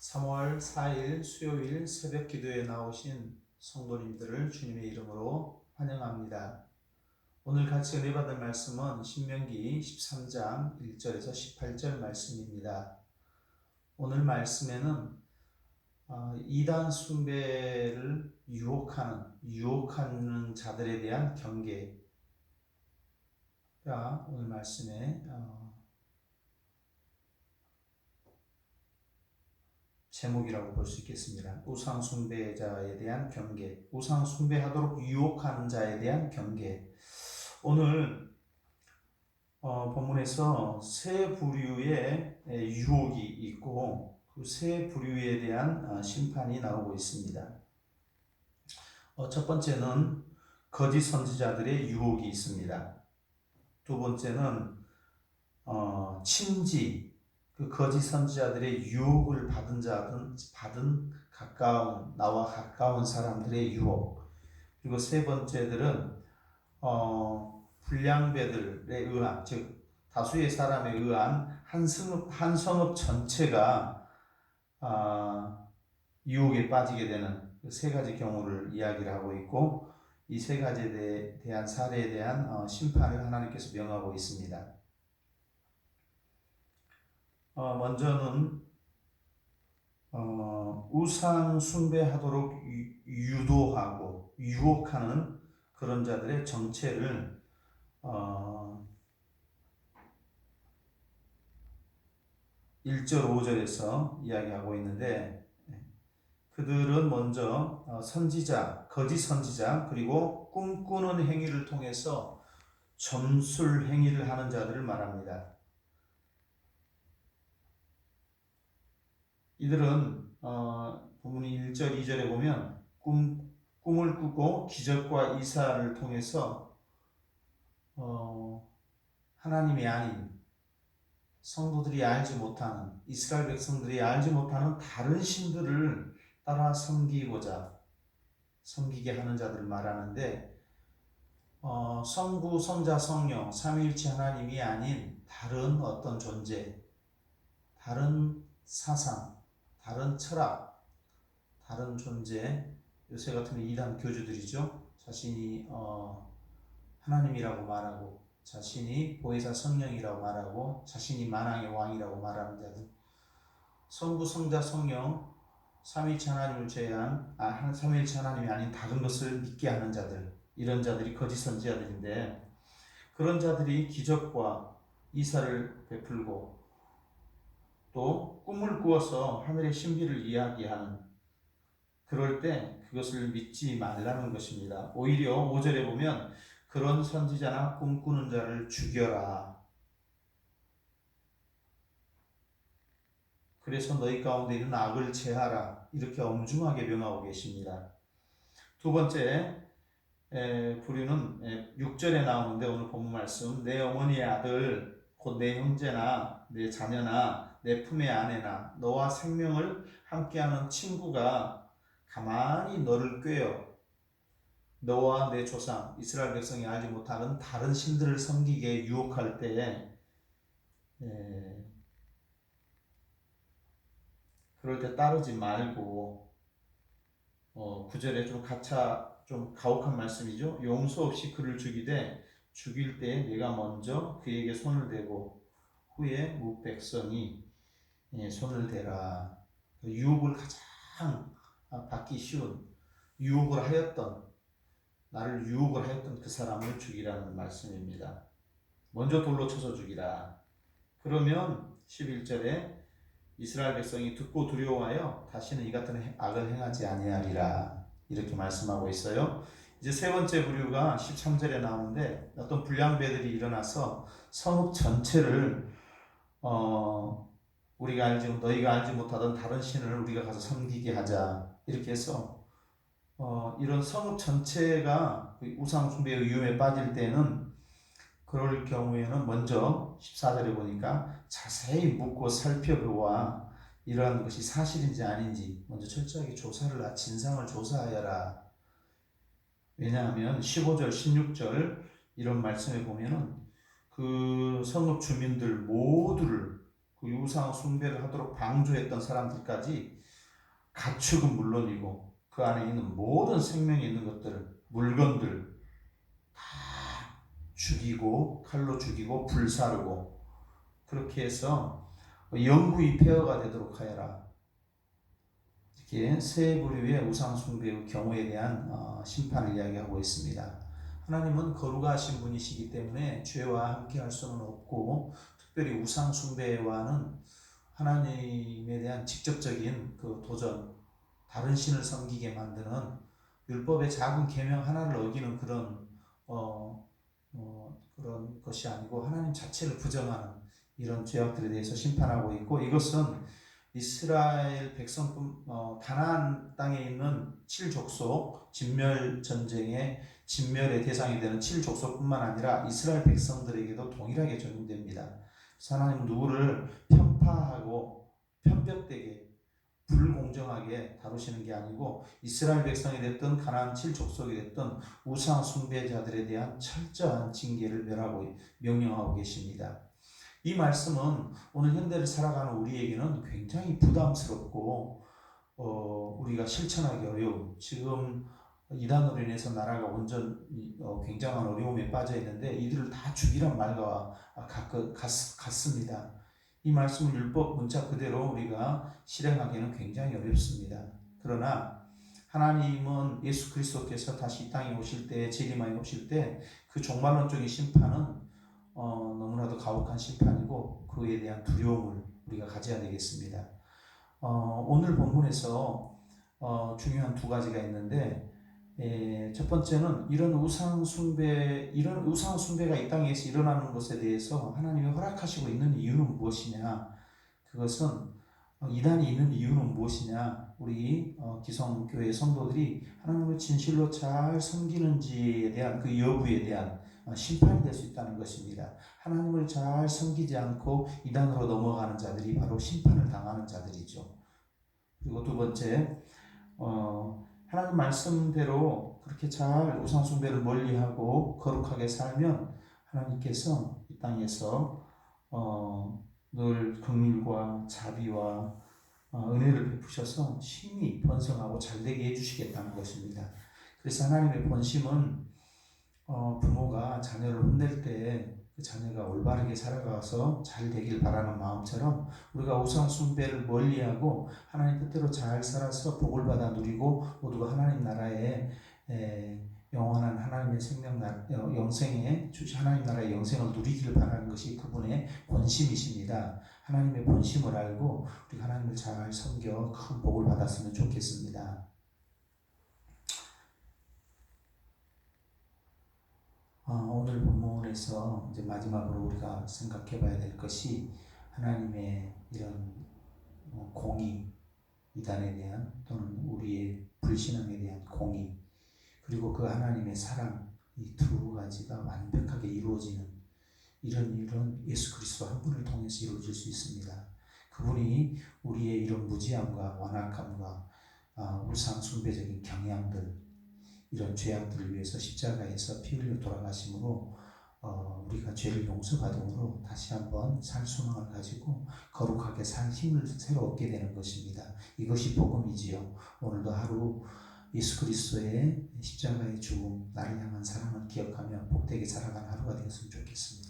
3월 4일 수요일 새벽 기도에 나오신 성도님들을 주님의 이름으로 환영합니다. 오늘 같이 은혜 받을 말씀은 신명기 13장 1절에서 18절 말씀입니다. 오늘 말씀에는 이단 숭배를 유혹하는 자들에 대한 경계가 오늘 말씀에 제목이라고 볼 수 있겠습니다. 우상 숭배자에 대한 경계, 우상 숭배하도록 유혹하는 자에 대한 경계. 오늘 본문에서 세 부류의 유혹이 있고 그 세 부류에 대한 심판이 나오고 있습니다. 첫 번째는 거짓 선지자들의 유혹이 있습니다. 두 번째는 친지, 그 거짓 선지자들의 유혹을 받은 나와 가까운 사람들의 유혹. 그리고 세 번째들은 불량배들에 의한, 즉 다수의 사람에 의한 한 성읍 전체가 유혹에 빠지게 되는 그 세 가지 경우를 이야기를 하고 있고, 이 세 가지에 대한 사례에 대한 심판을 하나님께서 명하고 있습니다. 먼저는 우상 숭배하도록 유도하고 유혹하는 그런 자들의 정체를 1절 5절에서 이야기하고 있는데, 그들은 먼저 선지자, 거짓 선지자, 그리고 꿈꾸는 행위를 통해서 점술 행위를 하는 자들을 말합니다. 이들은 본문 1절 2절에 보면 꿈을 꾸고 기적과 이사를 통해서 하나님이 아닌, 성도들이 알지 못하는, 이스라엘 백성들이 알지 못하는 다른 신들을 따라 섬기게 하는 자들을 말하는데, 성부, 성자, 성령, 삼위일체 하나님이 아닌 다른 어떤 존재, 다른 사상, 다른 철학, 다른 존재, 요새 같으면 이단 교주들이죠. 자신이 하나님이라고 말하고, 자신이 보혜사 성령이라고 말하고, 자신이 만왕의 왕이라고 말하는 자들, 성부, 성자, 성령, 삼위일체 하나님을 제외한 삼위일체 하나님이 아닌 다른 것을 믿게 하는 자들, 이런 자들이 거짓 선지자들인데, 그런 자들이 기적과 이사를 베풀고 또 꿈을 꾸어서 하늘의 신비를 이야기하는, 그럴 때 그것을 믿지 말라는 것입니다. 오히려 5절에 보면 그런 선지자나 꿈꾸는 자를 죽여라. 그래서 너희 가운데 있는 악을 제하라. 이렇게 엄중하게 명하고 계십니다. 두 번째 부류는 6절에 나오는데, 오늘 본문 말씀, 내 어머니의 아들 곧 내 형제나 내 자녀나 내 품의 아내나 너와 생명을 함께하는 친구가 가만히 너를 꾀어 너와 내 조상 이스라엘 백성이 알지 못하는 다른 신들을 섬기게 유혹할 때에, 그럴 때 따르지 말고, 9절에 좀 가혹한 말씀이죠. 용서 없이 그를 죽이되 죽일 때 내가 먼저 그에게 손을 대고 후에 뭇 백성이 손을 대라. 유혹을 가장 받기 쉬운, 나를 유혹을 하였던 그 사람을 죽이라는 말씀입니다. 먼저 돌로 쳐서 죽이라. 그러면 11절에 이스라엘 백성이 듣고 두려워하여 다시는 이 같은 악을 행하지 아니하리라. 이렇게 말씀하고 있어요. 이제 세 번째 부류가 13절에 나오는데, 어떤 불량배들이 일어나서 성읍 전체를 너희가 알지 못하던 다른 신을 우리가 가서 섬기게 하자. 이렇게 해서 이런 성읍 전체가 우상 숭배의 위험에 빠질 때는, 그럴 경우에는 먼저 14절에 보니까 자세히 묻고 살펴보아 이러한 것이 사실인지 아닌지 먼저 철저하게 진상을 조사하여라. 왜냐하면 15절, 16절 이런 말씀에 보면은 그 성읍 주민들 모두를 그 우상 숭배를 하도록 방조했던 사람들까지 가축은 물론이고 그 안에 있는 모든 생명이 있는 것들, 물건들 다 죽이고 칼로 죽이고 불사르고 그렇게 해서 영구히 폐허가 되도록 하여라. 이렇게 세 부류의 우상 숭배의 경우에 대한 심판을 이야기하고 있습니다. 하나님은 거룩하신 분이시기 때문에 죄와 함께 할 수는 없고 특별히 우상 숭배와는 하나님에 대한 직접적인 그 도전, 다른 신을 섬기게 만드는 율법의 작은 계명 하나를 어기는 그런 것이 아니고 하나님 자체를 부정하는 이런 죄악들에 대해서 심판하고 있고, 이것은 이스라엘 백성뿐 가나안 땅에 있는 7족속 진멸 전쟁의 진멸의 대상이 되는 7족속뿐만 아니라 이스라엘 백성들에게도 동일하게 적용됩니다. 그래서 하나님은 누구를 편파하고 편벽되게 불공정하게 다루시는 게 아니고 이스라엘 백성이 됐든 가나안 7족속이 됐든 우상 숭배자들에 대한 철저한 징계를 명령하고 계십니다. 이 말씀은 오늘 현대를 살아가는 우리에게는 굉장히 부담스럽고 우리가 실천하기 어려운, 지금 이단으로 인해서 나라가 완전 굉장한 어려움에 빠져 있는데 이들을 다 죽이란 말과 같습니다. 이 말씀을 율법 문자 그대로 우리가 실행하기는 굉장히 어렵습니다. 그러나 하나님은 예수 그리스도께서 다시 이 땅에 오실 때, 재림하여 오실 때 그 종말론적인 심판은 너무나도 가혹한 심판이고 그에 대한 두려움을 우리가 가져야 되겠습니다. 오늘 본문에서 중요한 두 가지가 있는데, 첫 번째는 이런 우상 숭배가 이 땅에서 일어나는 것에 대해서 하나님이 허락하시고 있는 이유는 무엇이냐? 그것은 이단이 있는 이유는 무엇이냐? 우리 기성교회 성도들이 하나님을 진실로 잘 섬기는지에 대한 그 여부에 대한 심판이 될 수 있다는 것입니다. 하나님을 잘 섬기지 않고 이단으로 넘어가는 자들이 바로 심판을 당하는 자들이죠. 그리고 두 번째, 하나님 말씀대로 그렇게 잘 우상 숭배를 멀리하고 거룩하게 살면 하나님께서 이 땅에서 늘 긍휼과 자비와 은혜를 베푸셔서 심히 번성하고 잘되게 해주시겠다는 것입니다. 그래서 하나님의 본심은 부모가 자녀를 혼낼 때 그 자녀가 올바르게 살아가서 잘 되길 바라는 마음처럼 우리가 우상 숭배를 멀리하고 하나님 뜻대로 잘 살아서 복을 받아 누리고 모두가 하나님 나라의 영원한 하나님의 영생에 하나님 나라의 영생을 누리기를 바라는 것이 그분의 본심이십니다. 하나님의 본심을 알고 우리 하나님을 잘 섬겨 큰 복을 받았으면 좋겠습니다. 오늘 본문에서 이제 마지막으로 우리가 생각해 봐야 될 것이 하나님의 이런 공의, 이단에 대한 또는 우리의 불신앙에 대한 공의, 그리고 그 하나님의 사랑, 이 두 가지가 완벽하게 이루어지는 이런 일은 예수 그리스도 한 분을 통해서 이루어질 수 있습니다. 그분이 우리의 이런 무지함과 완악함과 우상 숭배적인 경향들, 이런 죄악들을 위해서 십자가에서 피 흘려 돌아가심으로 우리가 죄를 용서받음으로 다시 한번 살 소망을 가지고 거룩하게 살 힘을 새로 얻게 되는 것입니다. 이것이 복음이지요. 오늘도 하루 예수 그리스도의 십자가의 죽음, 나를 향한 사랑을 기억하며 복되게 살아가는 하루가 되었으면 좋겠습니다.